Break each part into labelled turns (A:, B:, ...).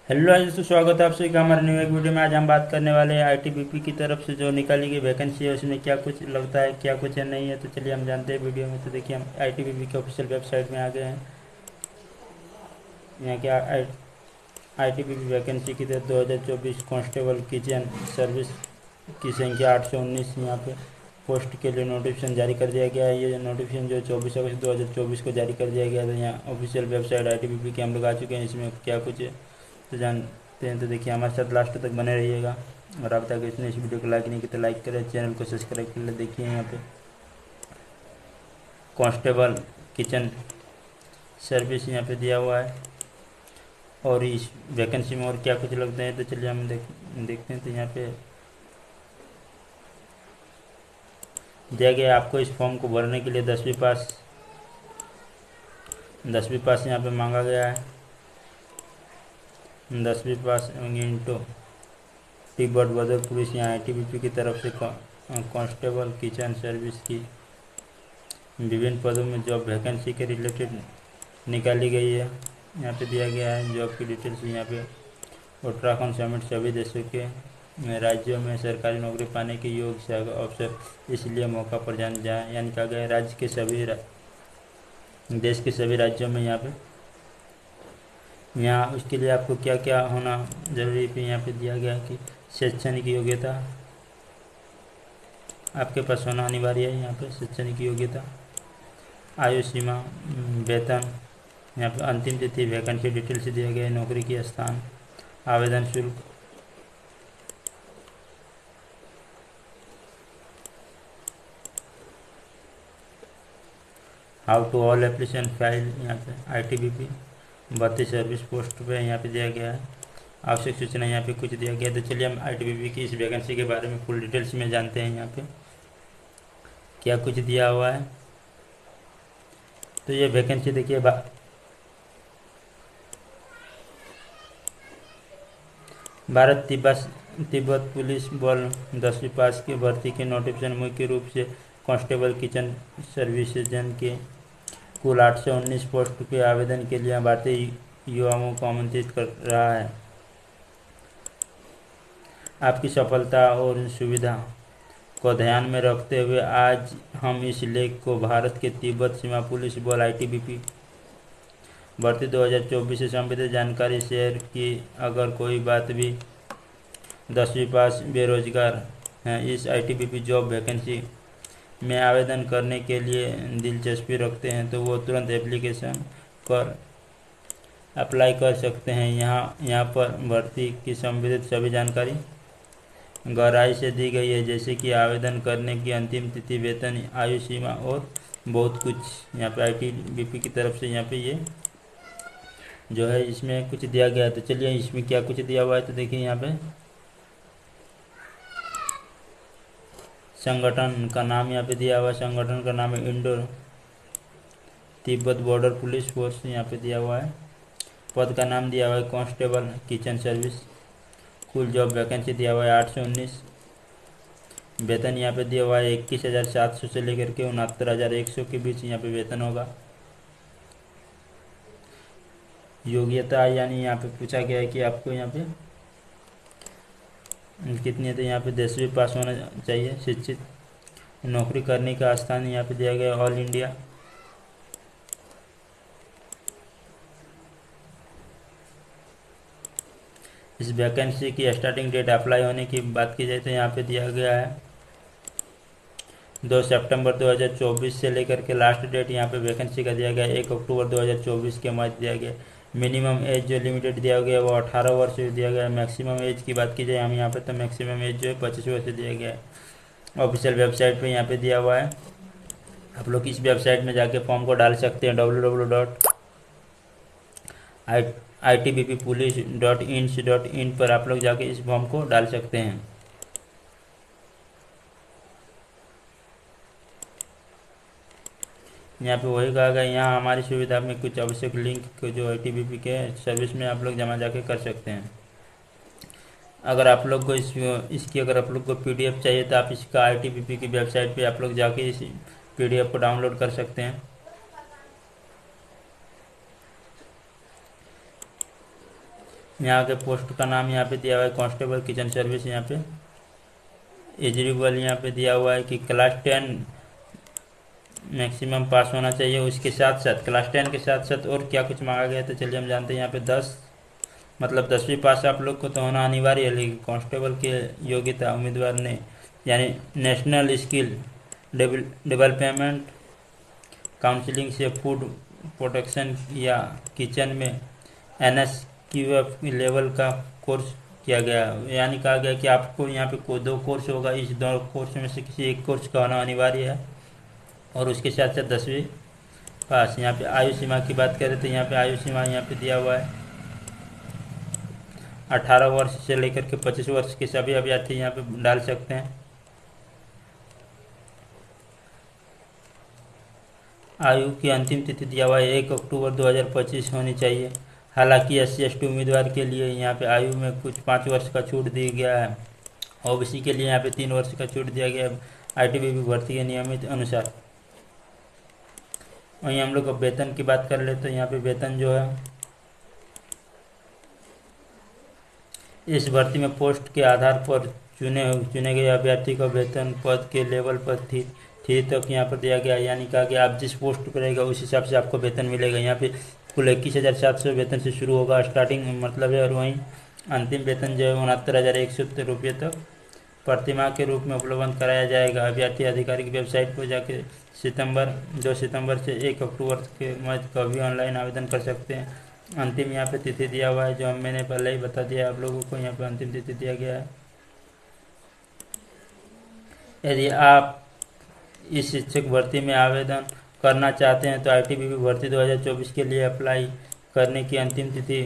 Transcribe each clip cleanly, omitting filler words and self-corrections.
A: Hello दोस्तों, स्वागत है आप सभी का हमारे न्यू एक वीडियो में। आज हम बात करने वाले हैं आईटीबीपी की तरफ से जो निकाली गई वैकेंसी है उसमें क्या कुछ लगता है, क्या कुछ है नहीं है। तो चलिए हम जानते हैं वीडियो में। तो देखिए, हम आईटीबीपी के ऑफिशियल वेबसाइट में आ गए हैं। यहाँ के आईटीबीपी वैकेंसी की तरफ 2024 कांस्टेबल किचन सर्विस की संख्या 819 यहाँ पे पोस्ट के लिए नोटिफिकेशन जारी कर दिया गया है। ये नोटिफिकेशन जो 24 अगस्त 2024 को जारी कर दिया गया था। यहाँ ऑफिशियल वेबसाइट आईटीबीपी के हम लोग आ चुके हैं। इसमें क्या कुछ है तो जानते हैं। तो देखिए, हमारे साथ लास्ट तक बने रहिएगा। और अब तक इसने इस वीडियो को लाइक नहीं किया तो लाइक करें, चैनल को सब्सक्राइब कर ले। देखिए, यहाँ पे कांस्टेबल किचन सर्विस यहाँ पे दिया हुआ है। और इस वैकेंसी में और क्या कुछ लगते हैं तो चलिए हम देखते हैं। तो यहाँ पे दिया गया है आपको इस फॉर्म को भरने के लिए 10वीं पास यहाँ पे मांगा गया है। 10वीं पास इंटो तिब्बत बदर पुलिस यहाँ आईटीबीपी की तरफ से कांस्टेबल किचन सर्विस की विभिन्न पदों में जॉब वैकेंसी के रिलेटेड निकाली गई है। यहाँ पे दिया गया है जॉब की डिटेल्स। यहाँ पे उत्तराखंड समेत सभी देशों के राज्यों में सरकारी नौकरी पाने के योग्य अवसर इसलिए मौका पर जान जाए, यानी कहा गया राज्य के सभी देश के सभी राज्यों में यहाँ उसके लिए आपको क्या क्या होना जरूरी है यहाँ पे दिया गया है कि शैक्षणिक योग्यता आपके पास होना अनिवार्य है। यहाँ पे शैक्षणिक योग्यता, आयु सीमा, वेतन, यहाँ पे अंतिम तिथि, वैकेंसी डिटेल्स दिया गया है, नौकरी की स्थान, आवेदन शुल्क, how to all application file, यहाँ पे आईटीबीपी 32 सर्विस पोस्ट पे यहाँ पे दिया गया है। आवश्यक सूचना यहाँ पे कुछ दिया गया है। तो चलिए हम आईटीबीपी की इस वैकेंसी के बारे में फुल डिटेल्स में जानते हैं। यहाँ पे क्या कुछ दिया हुआ है। तो ये वैकेंसी देखिए, भारत तिब्बत पुलिस बल 10वीं पास की भर्ती के नोटिफिकेशन मुख्य रूप से कांस्टेबल किचन सर्विसेजन के कुल 819 पोस्ट के आवेदन के लिए भारतीय युवाओं को आमंत्रित कर रहा है। आपकी सफलता और सुविधा को ध्यान में रखते हुए आज हम इस लेख को भारत के तिब्बत सीमा पुलिस बल आईटीबीपी भर्ती 2024 से संबंधित जानकारी शेयर की। अगर कोई बात भी 10वीं पास बेरोजगार हैं, इस आईटीबीपी जॉब वैकेंसी में आवेदन करने के लिए दिलचस्पी रखते हैं तो वो तुरंत एप्लीकेशन कर अप्लाई कर सकते हैं। यहाँ पर भर्ती की संबंधित सभी जानकारी गहराई से दी गई है, जैसे कि आवेदन करने की अंतिम तिथि, वेतन, आयु सीमा और बहुत कुछ। यहाँ पे आईटीबीपी की तरफ से यहाँ पे ये जो है इसमें कुछ दिया गया है। तो चलिए इसमें क्या कुछ दिया हुआ है तो देखिए, यहाँ पे संगठन का नाम यहाँ पे दिया हुआ है। संगठन का नाम है Indo Tibet border police force, यहाँ पे दिया हुआ है। पद का नाम दिया हुआ है कांस्टेबल किचन सर्विस। कुल जॉब वैकेंसी दिया हुआ है 819। वेतन यहाँ पे दिया हुआ है 21,700 से लेकर के 69,100 के बीच यहाँ पे वेतन होगा। योग्यता यानी यहाँ पे पूछा गया है कि आपको यहाँ पे कितनी है, तो यहाँ पे 10वीं पास होना चाहिए शिक्षित। नौकरी करने का स्थान यहाँ पे दिया गया ऑल इंडिया। इस वैकेंसी की स्टार्टिंग डेट अप्लाई होने की बात की जाए तो यहाँ पे दिया गया है 2 सितंबर 2024 से लेकर के लास्ट डेट यहाँ पे वैकेंसी का दिया गया 1 अक्टूबर 2024 के मध्य दिया गया। मिनिमम एज जो लिमिटेड दिया गया वो 18 वर्ष दिया गया। मैक्सिमम एज की बात की जाए हम यहाँ पे तो मैक्सिमम एज जो है 25 वर्ष दिया गया है। ऑफिशियल वेबसाइट पे यहाँ पे दिया हुआ है। आप लोग इस वेबसाइट में जाके फॉर्म को डाल सकते हैं www.itbppolice.ins.in पर आप लोग जाके इस फॉर्म को डाल सकते हैं। यहाँ पे वही कहा गया, यहाँ हमारी सुविधा में कुछ आवश्यक लिंक जो आईटीबीपी के सर्विस में आप लोग जमा जाके कर सकते हैं। अगर आप लोग को इसकी अगर आप लोग को पीडीएफ चाहिए तो आप इसका आईटीबीपी की वेबसाइट पे आप लोग जाके इस पीडीएफ को डाउनलोड कर सकते हैं। यहाँ के पोस्ट का नाम यहाँ पे दिया हुआ है कांस्टेबल किचन सर्विस। यहाँ पे एलिजिबल यहाँ पे दिया हुआ है कि क्लास 10 मैक्सिमम पास होना चाहिए। उसके साथ साथ क्लास 10 के साथ साथ और क्या कुछ मांगा गया है तो चलिए हम जानते हैं। यहाँ पे 10 मतलब 10वीं पास आप लोग को तो होना अनिवार्य है, लेकिन कांस्टेबल के योग्यता उम्मीदवार ने यानी नेशनल स्किल डेवलपमेंट काउंसिलिंग से फूड प्रोटेक्शन या किचन में NSQF लेवल का कोर्स किया गया। यानी कहा गया कि आपको यहाँ पे दो कोर्स होगा, इस दो कोर्स में से किसी एक कोर्स का होना अनिवार्य है और उसके साथ साथ 10वीं पास। यहाँ पे आयु सीमा की बात करें तो यहाँ पे आयु सीमा यहाँ पे दिया हुआ है 18 वर्ष से लेकर के 25 वर्ष के सभी अभ्यर्थी यहाँ पे डाल सकते हैं। आयु की अंतिम तिथि दिया हुआ है 1 अक्टूबर 2025 होनी चाहिए। हालांकि SC/ST उम्मीदवार के लिए यहाँ पे आयु में कुछ 5 वर्ष का छूट दिया गया है। OBC के लिए यहाँ पे 3 वर्ष का छूट दिया गया है ITBP भर्ती के नियमित अनुसार। वहीं हम लोग वेतन की बात कर ले तो यहाँ पे वेतन जो है इस भर्ती में पोस्ट के आधार पर चुने गए अभ्यर्थी का वेतन पद के लेवल पर थी तक यहाँ पर दिया गया। यानी कहा कि आप जिस पोस्ट पर रहेगा उस हिसाब से आपको वेतन मिलेगा। यहाँ पे कुल 21,700 वेतन से शुरू होगा स्टार्टिंग मतलब है, और वहीं अंतिम वेतन जो है 69,170 रुपये तक प्रतिमाह के रूप में उपलब्ध कराया जाएगा। अभ्यर्थी आधिकारिक वेबसाइट पर जाके 2 सितंबर से 1 अक्टूबर के मध्य कभी ऑनलाइन आवेदन कर सकते हैं। अंतिम यहाँ पे तिथि दिया हुआ है जो मैंने पहले ही बता दिया आप लोगों को। यहाँ पे अंतिम तिथि दिया गया है। यदि आप इस शिक्षक भर्ती में आवेदन करना चाहते हैं तो ITBP भर्ती 2024 के लिए अप्लाई करने की अंतिम तिथि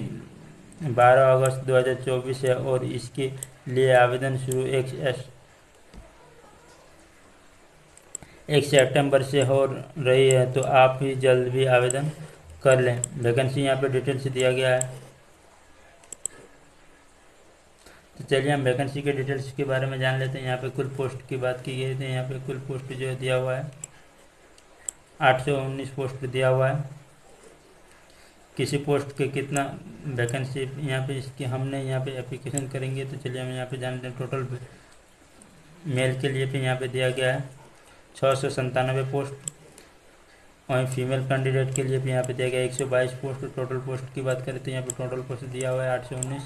A: 12 अगस्त 2024 है और इसके लिए आवेदन शुरू 1 सितंबर से हो रही है, तो आप ही जल्द भी आवेदन कर लें। वैकेंसी यहाँ पे डिटेल्स दिया गया है। तो चलिए हम वैकेंसी के डिटेल्स के बारे में जान लेते हैं। यहाँ पे कुल पोस्ट की बात की गई थी। यहाँ पे कुल पोस्ट जो है दिया हुआ है 819 पोस्ट दिया हुआ है। किसी पोस्ट के कितना वैकेंसी यहाँ पे इसकी हमने यहाँ पे एप्लीकेशन करेंगे तो चलिए हम यहाँ पे जान लेते हैं। टोटल मेल के लिए भी यहाँ पे दिया गया है 697 पोस्ट। वहीं फीमेल कैंडिडेट के लिए भी यहाँ पे दिया गया 122 पोस्ट। टोटल पोस्ट की बात करें तो यहाँ पे टोटल पोस्ट दिया हुआ है 819।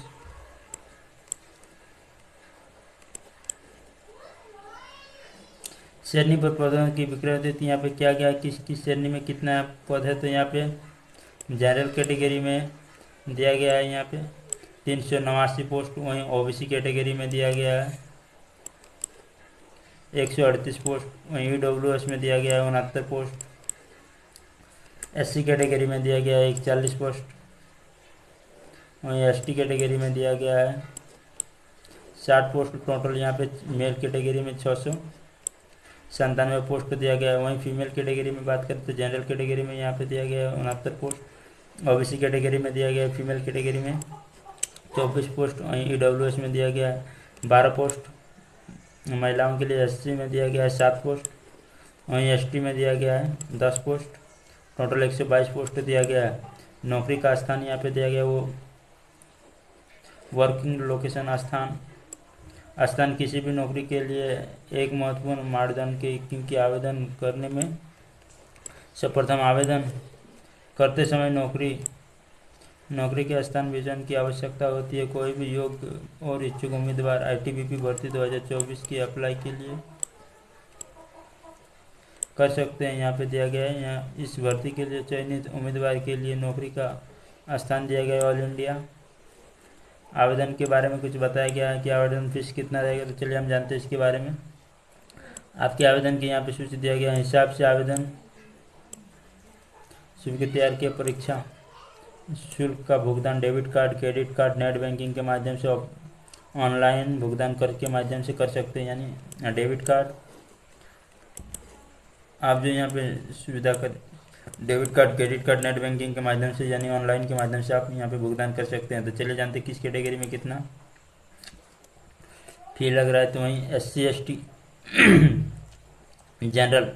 A: श्रेणी पर पदों की विक्रय देती यहाँ पे क्या गया किस किस श्रेणी में कितना पद है। तो यहाँ पे जनरल कैटेगरी में दिया गया है यहाँ पे 389 पोस्ट। वहीं OBC कैटेगरी में दिया गया है 138 पोस्ट। वहीं EWS में दिया गया है 69 पोस्ट। SC कैटेगरी में दिया गया है 41 पोस्ट। वहीं ST कैटेगरी में दिया गया है 60 पोस्ट। टोटल यहाँ पे मेल कैटेगरी में 697 पोस्ट दिया गया है। वहीं फीमेल कैटेगरी में बात करें तो जनरल कैटेगरी में यहाँ पे दिया गया है 69 पोस्ट। OBC कैटेगरी में दिया गया है फीमेल कैटेगरी में 24 पोस्ट। वहीं EWS में दिया गया है 12 पोस्ट। महिलाओं के लिए SC में दिया गया है 7 पोस्ट। वहीं ST में दिया गया है 10 पोस्ट। टोटल 122 पोस्ट दिया गया है। नौकरी का स्थान यहाँ पे दिया गया वो वर्किंग लोकेशन स्थान किसी भी नौकरी के लिए एक महत्वपूर्ण मानदंड के क्योंकि आवेदन करने में सर्वप्रथम आवेदन करते समय नौकरी के स्थान विवरण की आवश्यकता होती है। कोई भी योग्य और इच्छुक उम्मीदवार ITBP भर्ती 2024 की अप्लाई के लिए कर सकते हैं। यहाँ पे दिया गया है यहाँ इस भर्ती के लिए चयनित उम्मीदवार के लिए नौकरी का स्थान दिया गया है ऑल इंडिया। आवेदन के बारे में कुछ बताया गया है कि आवेदन फीस कितना रहेगा। तो चलिए हम जानते हैं इसके बारे में। आपके आवेदन की यहाँ पे सूची दिया गया है हिसाब से आवेदन शुल्क तैयार किया। परीक्षा शुल्क का भुगतान debit card credit card net banking के माध्यम से ऑनलाइन भुगतान के माध्यम से कर सकते हैं। यानी डेबिट कार्ड आप जो यहाँ पे सुविधा कर debit card credit card net banking के माध्यम से यानी ऑनलाइन के माध्यम से आप यहाँ पे भुगतान कर सकते हैं। तो चलिए जानते हैं किस कैटेगरी में कितना फी लग रहा है। तो वहीं SC/ST जनरल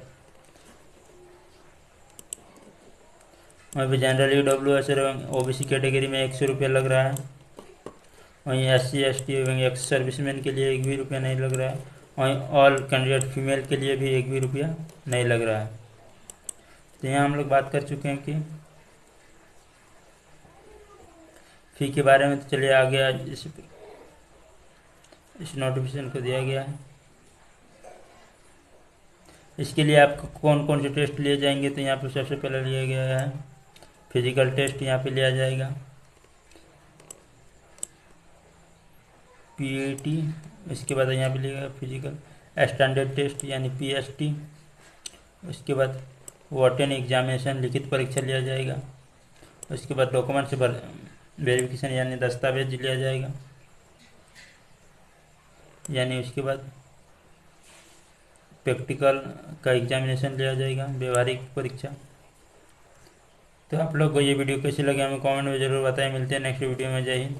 A: वहीं पे जनरल EWS और OBC कैटेगरी में 100 रुपये लग रहा है। वहीं SC ST एवं एक्स सर्विसमैन के लिए 1 भी रुपया नहीं लग रहा है। वहीं ऑल कैंडिडेट फीमेल के लिए भी 1 भी रुपया नहीं लग रहा है। तो यहाँ हम लोग बात कर चुके हैं कि फ़ी के बारे में। तो चलिए आगे आज इस नोटिफिकेशन को दिया गया है। इसके लिए आपको कौन कौन से टेस्ट लिए जाएंगे, तो यहाँ पे सबसे पहले लिया गया है फिजिकल टेस्ट, यहाँ पे लिया जाएगा PAT। इसके बाद यहाँ पे लिया फिजिकल स्टैंडर्ड टेस्ट यानी PST। उसके बाद वॉर्टन एग्जामिनेशन लिखित परीक्षा लिया जाएगा। उसके बाद डॉक्यूमेंट से वेरिफिकेशन यानी दस्तावेज लिया जाएगा, यानी उसके बाद प्रैक्टिकल का एग्जामिनेशन लिया जाएगा, व्यवहारिक परीक्षा। तो आप लोग को ये वीडियो कैसी लगी हमें कमेंट में ज़रूर बताएं। मिलते हैं नेक्स्ट वीडियो में। जय हिंद।